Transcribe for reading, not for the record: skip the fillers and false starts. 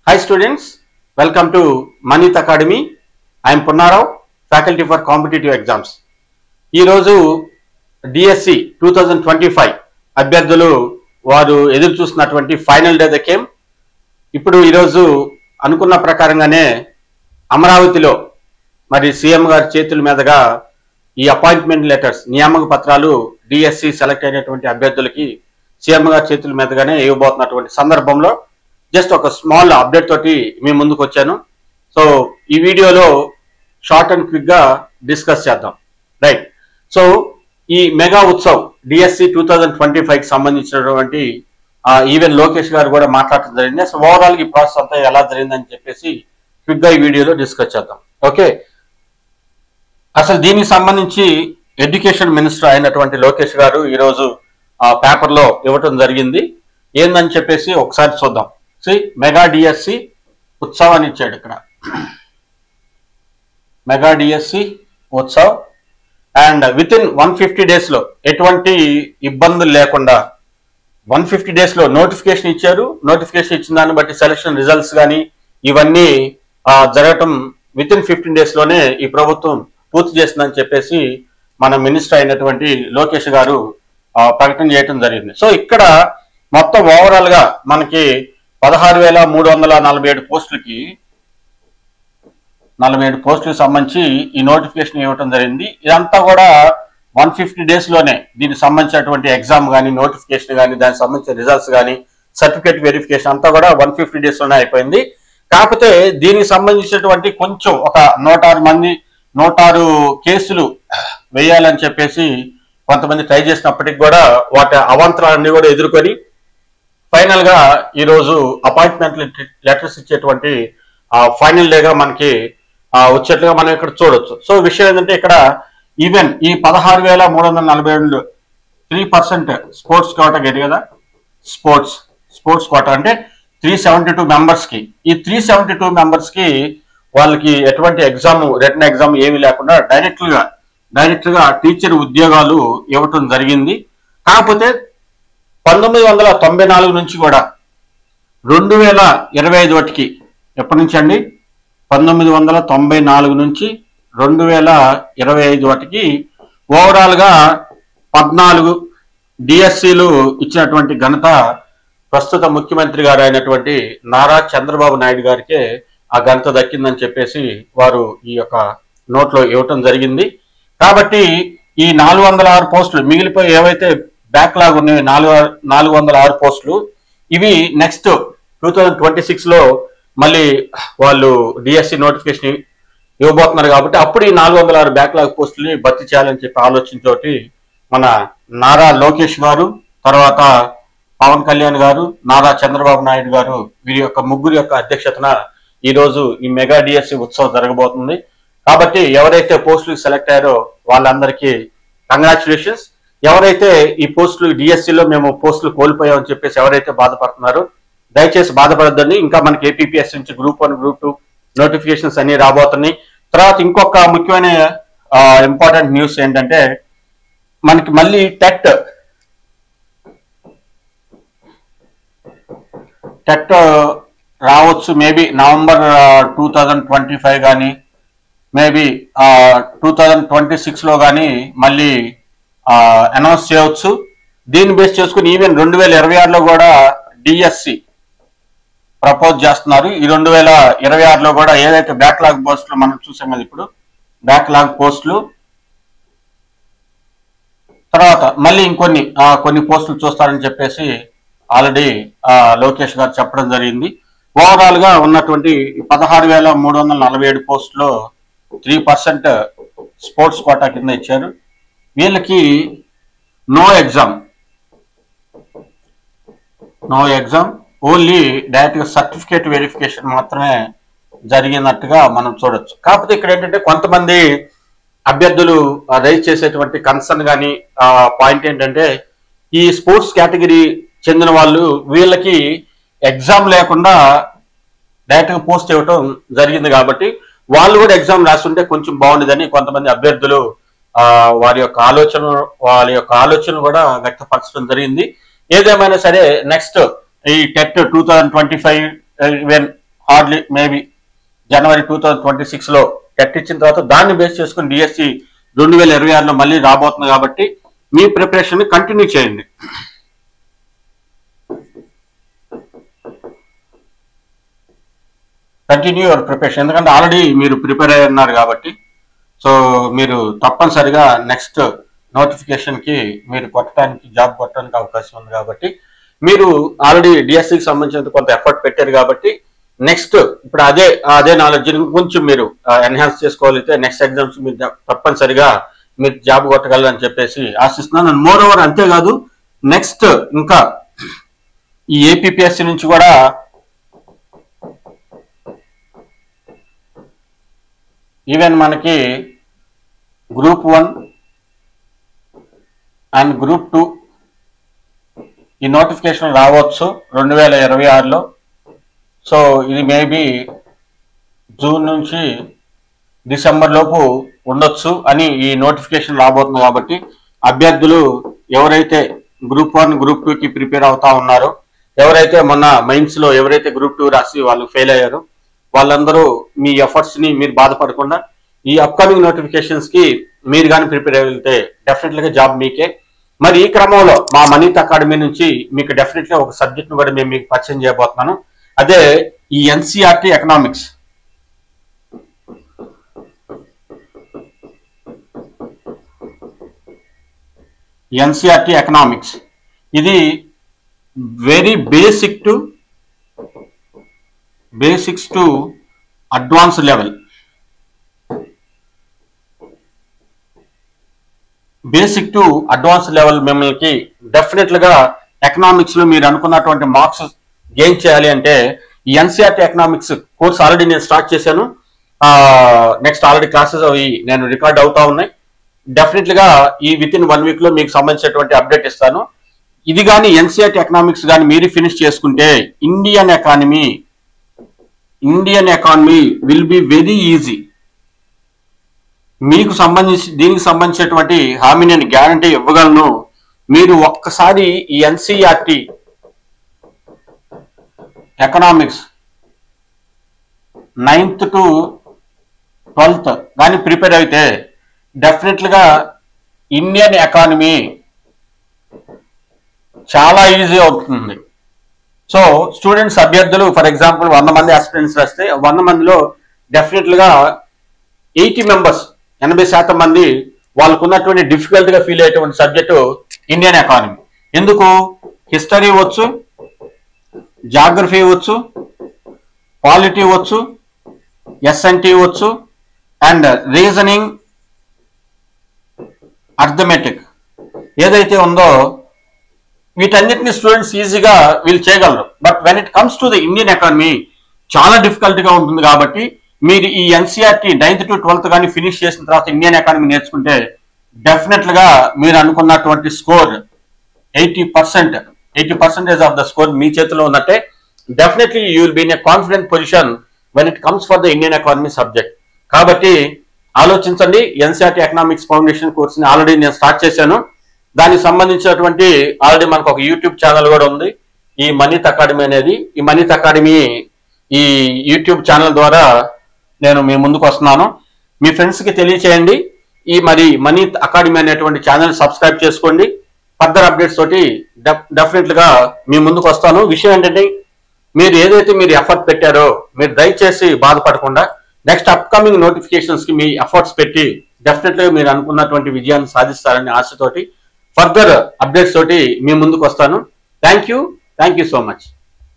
Hi students, welcome to Manit Academy. I am Punnarao, faculty for competitive exams. ఈ రోజు DSC 2025 అభ్యర్థులు వారు ఎదురు చూస్తున్నటువంటి ఫైనల్ డే దక్కేం. ఇప్పుడు ఈ రోజు అనుకున్న ప్రకారంగానే అమరావతిలో మరి సీఎం గారి చేతుల మీదుగా ఈ అపాయింట్మెంట్ లెటర్స్ నియామక పత్రాలు DSC సెలెక్ట్ అయినటువంటి అభ్యర్థులకి సీఎం గారి చేతుల మీదుగానే ఇవ్వబోతున్నటువంటి సందర్భంలో జస్ట్ ఒక స్మాల్ అప్డేట్ తోటి మీ ముందుకు వచ్చాను. సో ఈ వీడియోలో షార్ట్ అండ్ క్విక్ గా డిస్కస్ చేద్దాం. రైట్, సో ఈ మెగా ఉత్సవ్ DSC 2025 కి సంబంధించినటువంటి ఈవెన్ లోకేష్ గారు కూడా మాట్లాడటం జరిగింది. సో ఓవరాల్ ఈ ప్రాసెస్ అంతా ఎలా జరిగిందని చెప్పేసి క్విక్ గా ఈ వీడియోలో డిస్కస్ చేద్దాం. ఓకే, అసలు దీనికి సంబంధించి ఎడ్యుకేషన్ మినిస్టర్ అయినటువంటి లోకేష్ గారు ఈరోజు పేపర్లో ఇవ్వటం జరిగింది. ఏందని చెప్పేసి ఒకసారి చూద్దాం. మెగా DSC ఉత్సవ్ అని ఇచ్చాడు ఇక్కడ. Mega DSC Utsav and with in 150 days లో ఎటువంటి ఇబ్బందులు లేకుండా 150 డేస్ లో నోటిఫికేషన్ ఇచ్చారు. నోటిఫికేషన్ ఇచ్చిన దాన్ని బట్టి సెలక్షన్ రిజల్ట్స్ కానీ ఇవన్నీ జరగటం విత్ ఇన్ 15 డేస్ లోనే ఈ ప్రభుత్వం పూర్తి చేస్తుందని చెప్పేసి మన మినిస్టర్ అయినటువంటి లోకేష్ గారు ప్రకటన చేయడం జరిగింది. సో ఇక్కడ మొత్తం ఓవరాల్ గా మనకి 16,347 పోస్టులకి 47 పోస్టులకు సంబంధించి ఈ నోటిఫికేషన్ ఇవ్వడం జరిగింది. ఇదంతా కూడా 150 డేస్ లోనే దీనికి సంబంధించినటువంటి ఎగ్జామ్ కానీ నోటిఫికేషన్ కానీ దానికి సంబంధించిన రిజల్ట్స్ కానీ సర్టిఫికేట్ వెరిఫికేషన్ అంతా కూడా 150 డేస్ లోనే అయిపోయింది. కాకపోతే దీనికి సంబంధించినటువంటి కొంచెం ఒక 106 కేసులు వేయాలని చెప్పేసి కొంతమంది ట్రై చేసినప్పటికీ కూడా వాటి అవాంతరాలన్నీ కూడా ఎదుర్కొని ఫైనల్ గా ఈ రోజు అపాయింట్మెంట్ లెటర్స్ ఇచ్చేటువంటి ఫైనల్ డేగా మనకి వచ్చేట్లుగా మనం ఇక్కడ చూడొచ్చు. సో విషయం ఏంటంటే ఇక్కడ ఈవెన్ ఈ 16,347 3% స్పోర్ట్స్ కోటా గది కదా, స్పోర్ట్స్ కోటా అంటే 372 మెంబర్స్ కి, ఈ 372 మెంబర్స్ కి వాళ్ళకి ఎటువంటి ఎగ్జామ్ రిటన్ ఎగ్జామ్ ఏమీ లేకుండా డైరెక్ట్ గా టీచర్ ఉద్యోగాలు ఇవ్వటం జరిగింది. కాకపోతే 1994 నుంచి కూడా 2025 వాటికి, ఎప్పటి నుంచి అండి 1994 నుంచి 2025 వాటికి ఓవరాల్ గా 14 DSCలు ఇచ్చినటువంటి ఘనత ప్రస్తుత ముఖ్యమంత్రి గారు అయినటువంటి నారా చంద్రబాబు నాయుడు గారికే ఆ ఘనత దక్కిందని చెప్పేసి వారు ఈ యొక్క నోట్లో ఇవ్వటం జరిగింది. కాబట్టి ఈ 406 పోస్టులు మిగిలిపోయి ఏవైతే బ్యాక్లాగ్ ఉన్నాయి 406 పోస్టులు, ఇవి నెక్స్ట్ 2026 లో మళ్ళీ వాళ్ళు DSC నోటిఫికేషన్ ఇవ్వబోతున్నారు. కాబట్టి అప్పుడు ఈ 406 బ్యాక్లాగ్ పోస్టులని భర్తీ చేయాలని చెప్పి ఆలోచనతోటి మన నారా లోకేష్ గారు, తర్వాత పవన్ కళ్యాణ్ గారు, నారా చంద్రబాబు నాయుడు గారు వీరి యొక్క ముగ్గురు యొక్క అధ్యక్షతన ఈ రోజు ఈ మెగా DSC ఉత్సవం జరగబోతుంది. కాబట్టి ఎవరైతే పోస్టులు సెలెక్ట్ అయ్యారో వాళ్ళందరికీ కంగ్రాచులేషన్స్. ఎవరైతే ఈ పోస్టులు DSCలో మేము పోస్టులు కోల్పోయామని చెప్పేసి ఎవరైతే బాధపడుతున్నారో దయచేసి బాధపడద్దండి. ఇంకా మనకి APPS నుంచి గ్రూప్ 1 గ్రూప్ 2 నోటిఫికేషన్స్ అన్ని రాబోతున్నాయి. తర్వాత ఇంకొక ముఖ్యమైన ఇంపార్టెంట్ న్యూస్ ఏంటంటే మనకి మళ్ళీ టెట్ రావచ్చు. మేబీ నవంబర్ 2025 కానీ మేబీ 2026 లో కానీ మళ్ళీ అనౌన్స్ చేయవచ్చు. దీన్ని బేస్ చేసుకుని ఈవెన్ 2026లో కూడా DSC ప్రపోజ్ చేస్తున్నారు. ఈ 2026లో కూడా ఏదైతే బ్యాక్లాగ్ పోస్టులు మనం చూసాం కదా, ఇప్పుడు బ్యాక్లాగ్ పోస్టులు తర్వాత మళ్ళీ కొన్ని పోస్టులు చూస్తారని చెప్పేసి ఆల్రెడీ లోకేష్ గారు చెప్పడం జరిగింది. ఓవరాల్ గా ఉన్నటువంటి 16,347 పోస్టులో 3% స్పోర్ట్స్ కోటా కింద ఇచ్చారు. వీళ్ళకి నో ఎగ్జామ్, ఓన్లీ డైరెక్ట్ గా సర్టిఫికేట్ వెరిఫికేషన్ మాత్రమే జరిగినట్టుగా మనం చూడొచ్చు. కాకపోతే ఇక్కడ ఏంటంటే కొంతమంది అభ్యర్థులు రైజ్ చేసేటువంటి కన్సర్న్ కానీ పాయింట్ ఏంటంటే ఈ స్పోర్ట్స్ కేటగిరీ చెందిన వాళ్ళు వీళ్ళకి ఎగ్జామ్ లేకుండా డైరెక్ట్ గా పోస్ట్ ఇవ్వటం జరిగింది. కాబట్టి వాళ్ళు కూడా ఎగ్జామ్ రాస్తుంటే కొంచెం బాగుండేదని కొంతమంది అభ్యర్థులు వారి యొక్క ఆలోచన కూడా వ్యక్తపరచడం జరిగింది. ఏదేమైనా సరే నెక్స్ట్ ఈ టెట్ 2025 హార్డ్లీ మేబీ జనవరి 2026లో టెట్ ఇచ్చిన తర్వాత దాన్ని బేస్ చేసుకుని డిఎస్సి 2026లో మళ్ళీ రాబోతుంది కాబట్టి మీ ప్రిపరేషన్ కంటిన్యూ చేయండి. కంటిన్యూ యువర్ ప్రిపరేషన్, ఎందుకంటే ఆల్రెడీ మీరు ప్రిపేర్ అయి ఉన్నారు కాబట్టి. సో మీరు తప్పనిసరిగా నెక్స్ట్ నోటిఫికేషన్కి మీరు కొట్టడానికి జాబ్ కొట్టడానికి అవకాశం ఉంది కాబట్టి మీరు ఆల్రెడీ డిఎస్సికి సంబంధించిన కొంత ఎఫర్ట్ పెట్టారు కాబట్టి నెక్స్ట్ ఇప్పుడు అదే నాలెడ్జ్ కొంచెం మీరు ఎన్హాన్స్ చేసుకోగలిగితే నెక్స్ట్ ఎగ్జామ్స్ మీరు తప్పనిసరిగా మీరు జాబ్ కొట్టగలరని చెప్పేసి ఆశిస్తున్నాను. అండ్ మోర్ ఓవర్ అంతేకాదు నెక్స్ట్ ఇంకా ఈ ఏపీపీఎస్సీ నుంచి కూడా ఈవెన్ మనకి గ్రూప్ 1 అండ్ గ్రూప్ 2 ఈ నోటిఫికేషన్ రావచ్చు 2026లో. సో ఇది మేబీ జూన్ నుంచి డిసెంబర్ లోపు ఉండొచ్చు అని ఈ నోటిఫికేషన్ రాబోతుంది కాబట్టి అభ్యర్థులు ఎవరైతే గ్రూప్ 1 గ్రూప్ 2కి ప్రిపేర్ అవుతా ఉన్నారో, ఎవరైతే మొన్న మైన్స్లో ఎవరైతే గ్రూప్ 2 రాసి వాళ్ళు ఫెయిల్ అయ్యారో వాళ్ళందరూ మీ ఎఫర్ట్స్ని మీరు బాధపడకుండా ఈ అప్కమింగ్ నోటిఫికేషన్స్కి మీరు కానీ ప్రిపేర్ అయ్యితే డెఫినెట్లీగా జాబ్ మీకే. మరి ఈ క్రమంలో మా మనీత్ అకాడమీ నుంచి మీకు డెఫినెట్గా ఒక సబ్జెక్ట్ను కూడా మేము మీకు పరిచయం చేయబోతున్నాను. అదే ఈ ఎన్సీఆర్టీ ఎకనామిక్స్. ఎన్సీఆర్టీ ఎకనామిక్స్ ఇది very basics to advance level. Basic to advance level మిమ్మల్ని డెఫినెట్లుగా ఎకనామిక్స్ లో మీరు అనుకున్నటువంటి మార్క్స్ గెయిన్ చేయాలి అంటే ఈ ఎన్సీఆర్టీ ఎకనామిక్స్ కోర్స్ ఆల్రెడీ నేను స్టార్ట్ చేశాను. నెక్స్ట్ ఆల్రెడీ క్లాసెస్ అవి నేను రికార్డ్ అవుతా ఉన్నాయి. డెఫినెట్లుగా ఈ విత్ ఇన్ 1 వీక్ లో మీకు సంబంధించినటువంటి అప్డేట్ ఇస్తాను. ఇది కానీ ఎన్సీఆర్టీ ఎకనామిక్స్ కానీ మీరు ఫినిష్ చేసుకుంటే Indian economy will be very easy. మీకు దీనికి సంబంధించినటువంటి హామీ నేను గ్యారంటీ ఇవ్వగలను. మీరు ఒక్కసారి ఈ NCERT economics 9th to 12th కానీ ప్రిపేర్ అయితే డెఫినెట్లుగా ఇండియన్ ఎకానమీ చాలా ఈజీ అవుతుంది. సో స్టూడెంట్స్ అభ్యర్థులు ఫర్ ఎగ్జాంపుల్ 100 మంది ఆస్పిరెంట్స్ రాస్తే 100 మందిలో డెఫినెట్లుగా 80 మెంబర్స్ 80% మంది వాళ్ళకు ఉన్నటువంటి డిఫికల్ట్ గా ఫీల్ అయ్యేటువంటి సబ్జెక్టు ఇండియన్ ఎకానమీ. ఎందుకు? హిస్టరీ వచ్చు, జాగ్రఫీ వచ్చు, పాలిటీ వచ్చు, ఎస్ఎన్టీ వచ్చు, అండ్ రీజనింగ్, అర్థమెటిక్ ఏదైతే ఉందో వీటన్నిటిని స్టూడెంట్స్ ఈజీగా వీళ్ళు చేయగలరు. But when it comes to the Indian economy చాలా డిఫికల్ట్ గా ఉంటుంది. కాబట్టి మీరు ఈ ఎన్సీఆర్టీ 9th to 12th కానీ ఫినిష్ చేసిన తర్వాత ఇండియన్ ఎకానమీ నేర్చుకుంటే డెఫినెట్లుగా మీరు అనుకున్నటువంటి స్కోర్ 80% ఆఫ్ ద స్కోర్ మీ చేతిలో ఉన్నట్టే. Definitely you will be in a confident position when it comes for the Indian economy subject. కాబట్టి ఆలోచించండి. ఎన్సీఆర్టీ ఎకనామిక్స్ ఫౌండేషన్ కోర్స్ని ఆల్రెడీ నేను స్టార్ట్ చేశాను. దానికి సంబంధించినటువంటి ఆల్రెడీ మనకు ఒక యూట్యూబ్ ఛానల్ కూడా ఉంది, ఈ మనీత్ అకాడమీ అనేది. ఈ మనీత్ అకాడమీ ఈ యూట్యూబ్ ఛానల్ ద్వారా నేను మీ ముందుకు వస్తున్నాను. మీ ఫ్రెండ్స్కి తెలియచేయండి. ఈ మనీత్ అకాడమీ అనేటువంటి ఛానల్ సబ్స్క్రైబ్ చేసుకోండి. ఫర్దర్ అప్డేట్స్ తోటి డెఫినెట్లుగా మీ ముందుకు వస్తాను. విషయం ఏంటంటే మీరు ఏదైతే మీరు ఎఫర్ట్ పెట్టారో మీరు దయచేసి బాధపడకుండా నెక్స్ట్ అప్కమింగ్ నోటిఫికేషన్స్ కి మీ ఎఫర్ట్స్ పెట్టి డెఫినెట్గా మీరు అనుకున్నటువంటి విజయాన్ని సాధిస్తారని ఆశతోటి ఫర్దర్ అప్డేట్స్ తోటి మీ ముందుకు వస్తాను. Thank you so much.